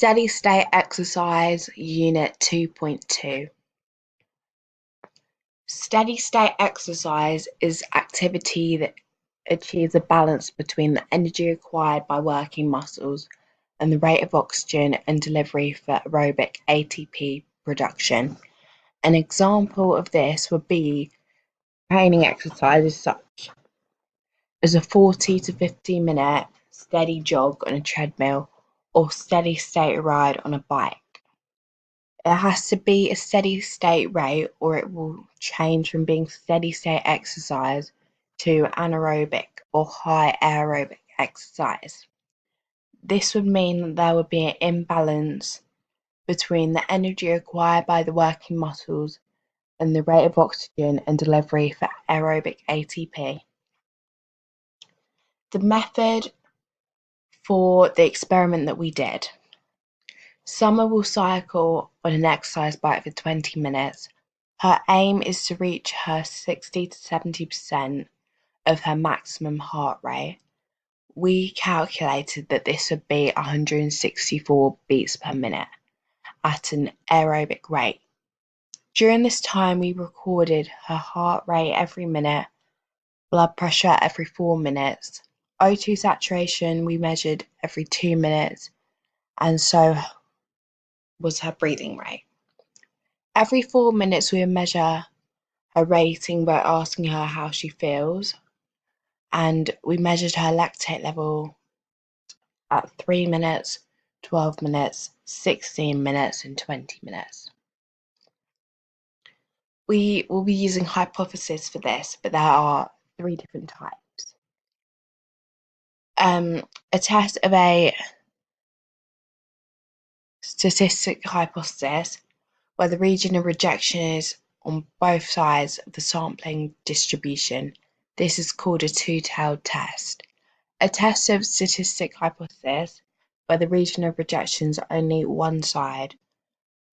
Steady state exercise unit 2.2. Steady state exercise is activity that achieves a balance between the energy required by working muscles and the rate of oxygen and delivery for aerobic ATP production. An example of this would be training exercises such as a 40 to 50-minute steady jog on a treadmill or steady state ride on a bike. It has to be a steady state rate or it will change from being steady state exercise to anaerobic or high aerobic exercise. This would mean that there would be an imbalance between the energy required by the working muscles and the rate of oxygen and delivery for aerobic ATP. The method for the experiment that we did. Summer will cycle on an exercise bike for 20 minutes. Her aim is to reach her 60 to 70% of her maximum heart rate. We calculated that this would be 164 beats per minute at an aerobic rate. During this time, we recorded her heart rate every minute, blood pressure every 4 minutes, O2 saturation we measured every 2 minutes, and so was her breathing rate. Every 4 minutes we would measure her rating by asking her how she feels, and we measured her lactate level at 3 minutes, 12 minutes, 16 minutes, and 20 minutes. We will be using hypotheses for this, but there are 3 different types. A test of a statistic hypothesis, where the region of rejection is on both sides of the sampling distribution. This is called a two-tailed test. A test of statistic hypothesis, where the region of rejection is only one side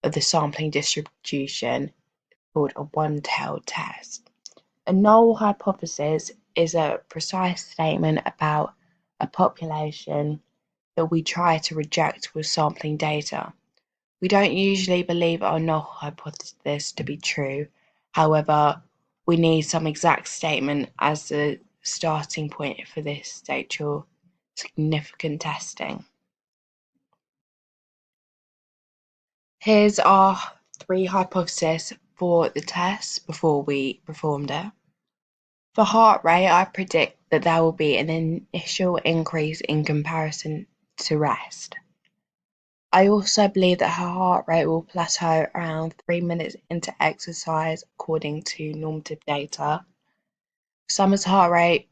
of the sampling distribution, is called a one-tailed test. A null hypothesis is a precise statement about a population that we try to reject with sampling data. We don't usually believe our null hypothesis to be true. However, we need some exact statement as the starting point for this statistical significant testing. Here's our 3 hypotheses for the test before we performed it. For heart rate, I predict that there will be an initial increase in comparison to rest. I also believe that her heart rate will plateau around 3 minutes into exercise according to normative data. Summer's heart rate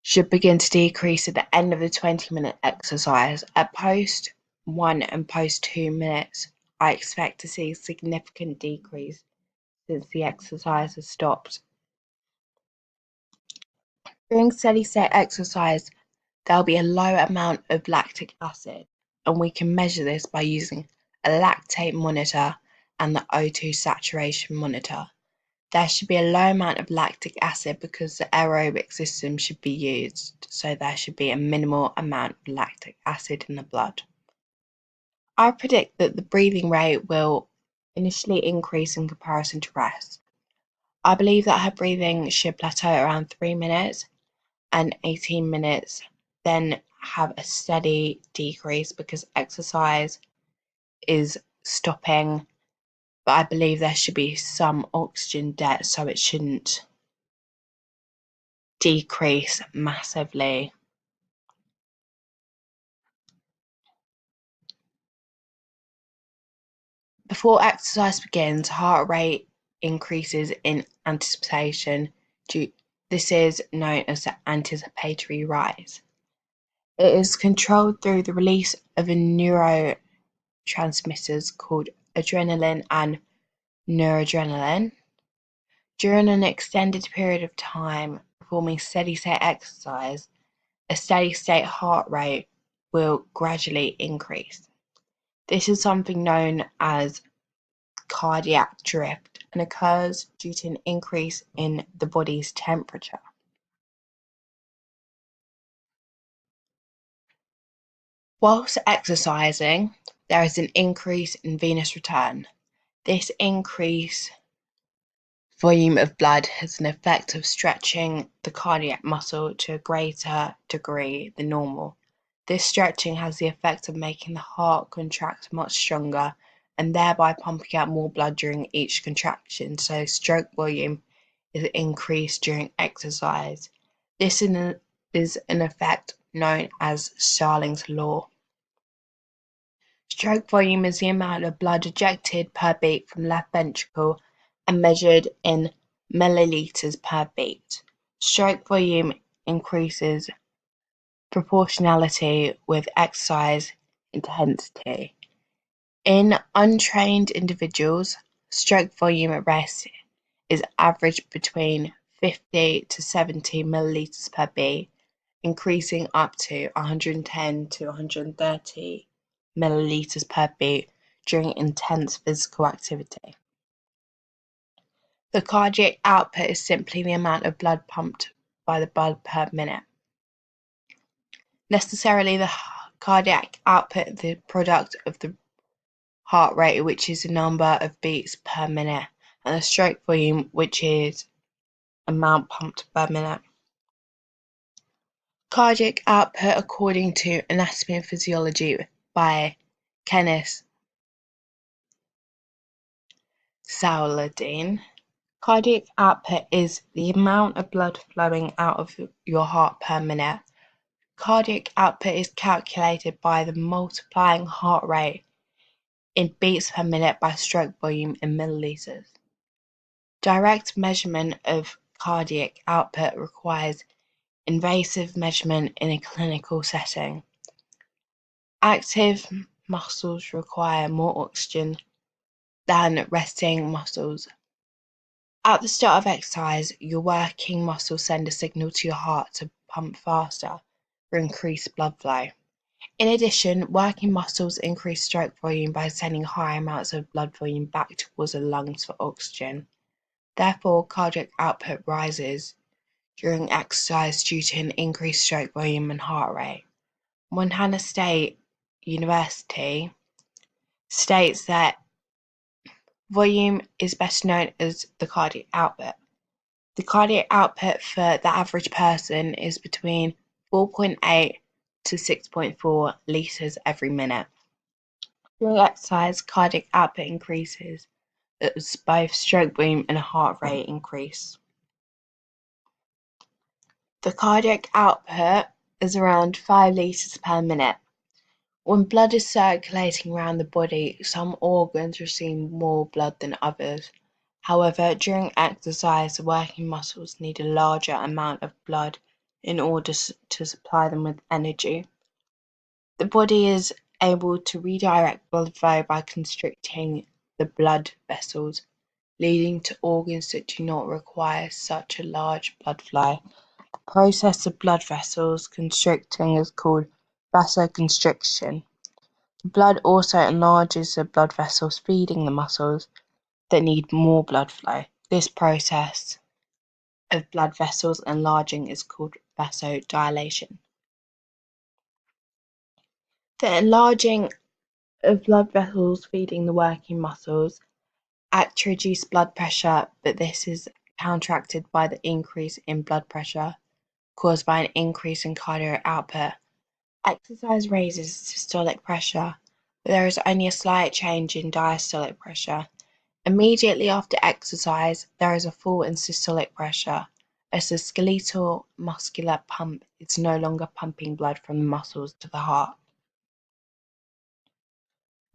should begin to decrease at the end of the 20-minute exercise. At post 1 and post 2 minutes, I expect to see a significant decrease since the exercise has stopped. During steady state exercise, there'll be a low amount of lactic acid, and we can measure this by using a lactate monitor and the O2 saturation monitor. There should be a low amount of lactic acid because the aerobic system should be used, so there should be a minimal amount of lactic acid in the blood. I predict that the breathing rate will initially increase in comparison to rest. I believe that her breathing should plateau around 3 minutes and 18 minutes, then have a steady decrease because exercise is stopping, but I believe there should be some oxygen debt, so it shouldn't decrease massively. Before exercise begins, heart rate increases in anticipation. This is known as the anticipatory rise. It is controlled through the release of neurotransmitters called adrenaline and noradrenaline. During an extended period of time performing steady state exercise, a steady state heart rate will gradually increase. This is something known as cardiac drift and occurs due to an increase in the body's temperature. Whilst exercising, there is an increase in venous return. This increased volume of blood has an effect of stretching the cardiac muscle to a greater degree than normal. This stretching has the effect of making the heart contract much stronger and thereby pumping out more blood during each contraction, so stroke volume is increased during exercise. This is an effect known as Starling's law. Stroke volume is the amount of blood ejected per beat from the left ventricle and measured in milliliters per beat. Stroke volume increases proportionality with exercise intensity. In untrained individuals, stroke volume at rest is averaged between 50 to 70 milliliters per beat, increasing up to 110 to 130 milliliters per beat during intense physical activity. The cardiac output is simply the amount of blood pumped by the blood per minute. Necessarily, the cardiac output is the product of the heart rate, which is the number of beats per minute, and the stroke volume, which is amount pumped per minute. Cardiac output according to Anatomy and Physiology by Kenneth Saladin. Cardiac output is the amount of blood flowing out of your heart per minute. Cardiac output is calculated by the multiplying heart rate in beats per minute by stroke volume in milliliters. Direct measurement of cardiac output requires invasive measurement in a clinical setting. Active muscles require more oxygen than resting muscles. At the start of exercise, your working muscles send a signal to your heart to pump faster for increased blood flow. In addition, working muscles increase stroke volume by sending high amounts of blood volume back towards the lungs for oxygen. Therefore, cardiac output rises during exercise due to an increased stroke volume and heart rate. Montana State University states that volume is best known as the cardiac output. The cardiac output for the average person is between 4.8 to 6.4 litres every minute. During exercise, cardiac output increases as both stroke volume and heart rate increase. The cardiac output is around 5 litres per minute. When blood is circulating around the body, some organs receive more blood than others. However, during exercise, the working muscles need a larger amount of blood in order to supply them with energy. The body is able to redirect blood flow by constricting the blood vessels, leading to organs that do not require such a large blood flow. The process of blood vessels constricting is called vasoconstriction. Blood also enlarges the blood vessels feeding the muscles that need more blood flow. This process of blood vessels enlarging is called vasodilation. The enlarging of blood vessels feeding the working muscles act to reduce blood pressure, but this is counteracted by the increase in blood pressure caused by an increase in cardiac output. Exercise raises systolic pressure, but there is only a slight change in diastolic pressure. Immediately after exercise, there is a fall in systolic pressure, as the skeletal muscular pump is no longer pumping blood from the muscles to the heart.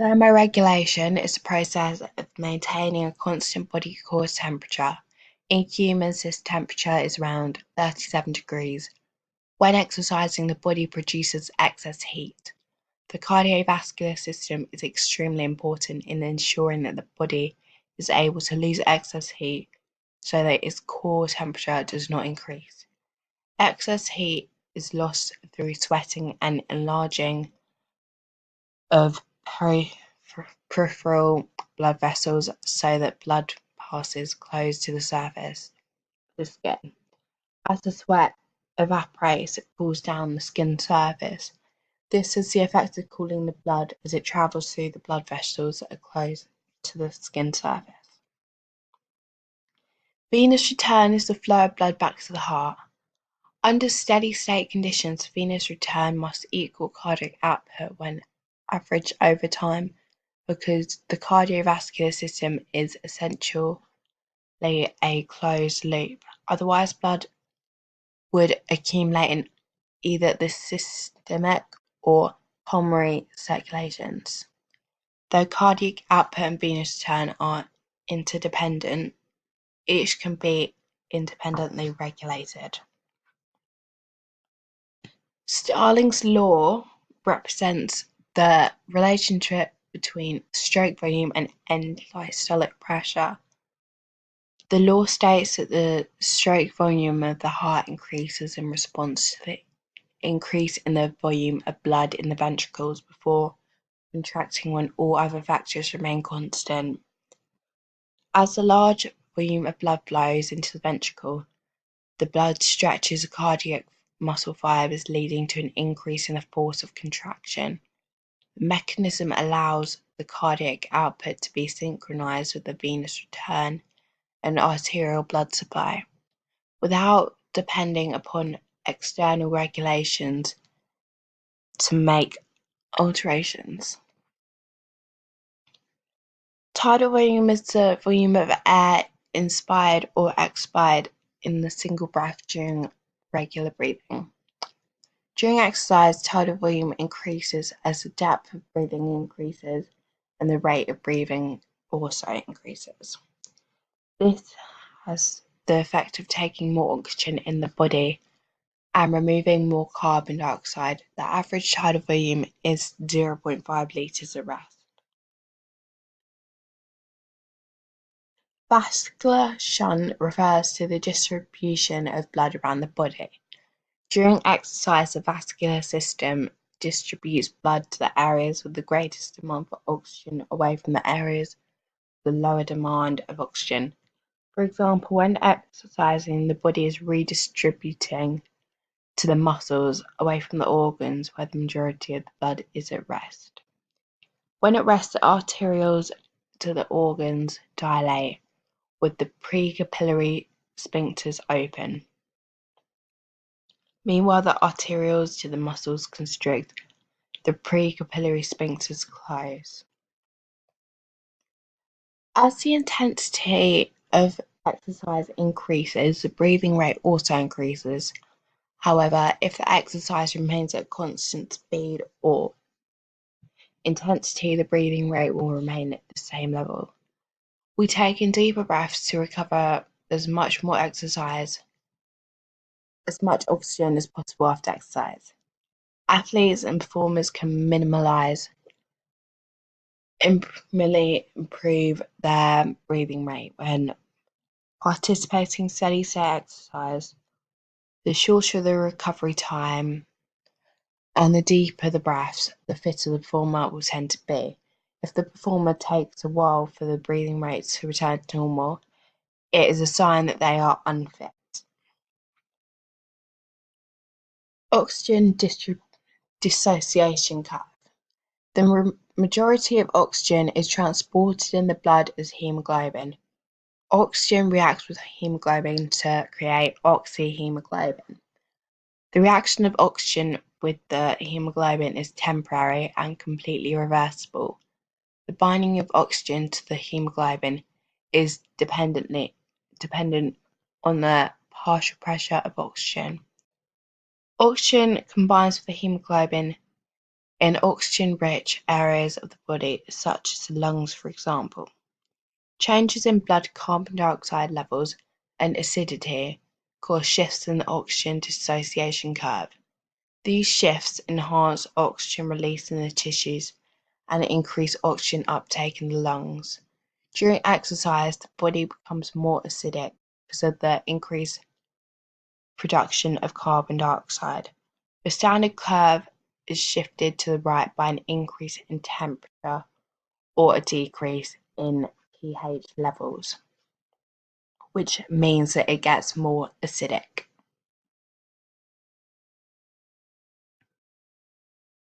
Thermoregulation is the process of maintaining a constant body core temperature. In humans, this temperature is around 37 degrees. When exercising, the body produces excess heat. The cardiovascular system is extremely important in ensuring that the body is able to lose excess heat so that its core temperature does not increase. Excess heat is lost through sweating and enlarging of peripheral blood vessels so that blood passes close to the surface of the skin. As the sweat evaporates, it cools down the skin surface. This has the effect of cooling the blood as it travels through the blood vessels that are close to the skin surface. Venous return is the flow of blood back to the heart. Under steady-state conditions, venous return must equal cardiac output when averaged over time because the cardiovascular system is essentially a closed loop. Otherwise, blood would accumulate in either the systemic or pulmonary circulations. Though cardiac output and venous return are interdependent, each can be independently regulated. Starling's law represents the relationship between stroke volume and end-systolic pressure. The law states that the stroke volume of the heart increases in response to the increase in the volume of blood in the ventricles before contracting when all other factors remain constant. As a large volume of blood flows into the ventricle, the blood stretches the cardiac muscle fibers, leading to an increase in the force of contraction. The mechanism allows the cardiac output to be synchronized with the venous return and arterial blood supply, without depending upon external regulations to make alterations. Tidal volume is the volume of air inspired or expired in the single breath during regular breathing. During exercise, tidal volume increases as the depth of breathing increases and the rate of breathing also increases. This has the effect of taking more oxygen in the body and removing more carbon dioxide. The average tidal volume is 0.5 litres at rest. Vascular shunt refers to the distribution of blood around the body. During exercise, the vascular system distributes blood to the areas with the greatest demand for oxygen away from the areas with the lower demand of oxygen. For example, when exercising, the body is redistributing to the muscles away from the organs where the majority of the blood is at rest. When at rest, the arterioles to the organs dilate, with the precapillary sphincters open. Meanwhile, the arterioles to the muscles constrict, the precapillary sphincters close. As the intensity of exercise increases, the breathing rate also increases. However, if the exercise remains at constant speed or intensity, the breathing rate will remain at the same level. We take in deeper breaths to recover as much oxygen as possible after exercise. Athletes and performers can minimally improve their breathing rate when participating in steady-state exercise. The shorter the recovery time and the deeper the breaths, the fitter the performer will tend to be. If the performer takes a while for the breathing rate to return to normal, it is a sign that they are unfit. Oxygen dissociation curve. The majority of oxygen is transported in the blood as hemoglobin. Oxygen reacts with hemoglobin to create oxyhemoglobin. The reaction of oxygen with the hemoglobin is temporary and completely reversible. The binding of oxygen to the hemoglobin is dependent on the partial pressure of oxygen. Oxygen combines with the hemoglobin in oxygen-rich areas of the body, such as the lungs, for example. Changes in blood carbon dioxide levels and acidity cause shifts in the oxygen dissociation curve. These shifts enhance oxygen release in the tissues and increase oxygen uptake in the lungs. During exercise, the body becomes more acidic because of the increased production of carbon dioxide. The standard curve is shifted to the right by an increase in temperature or a decrease in pH levels, which means that it gets more acidic.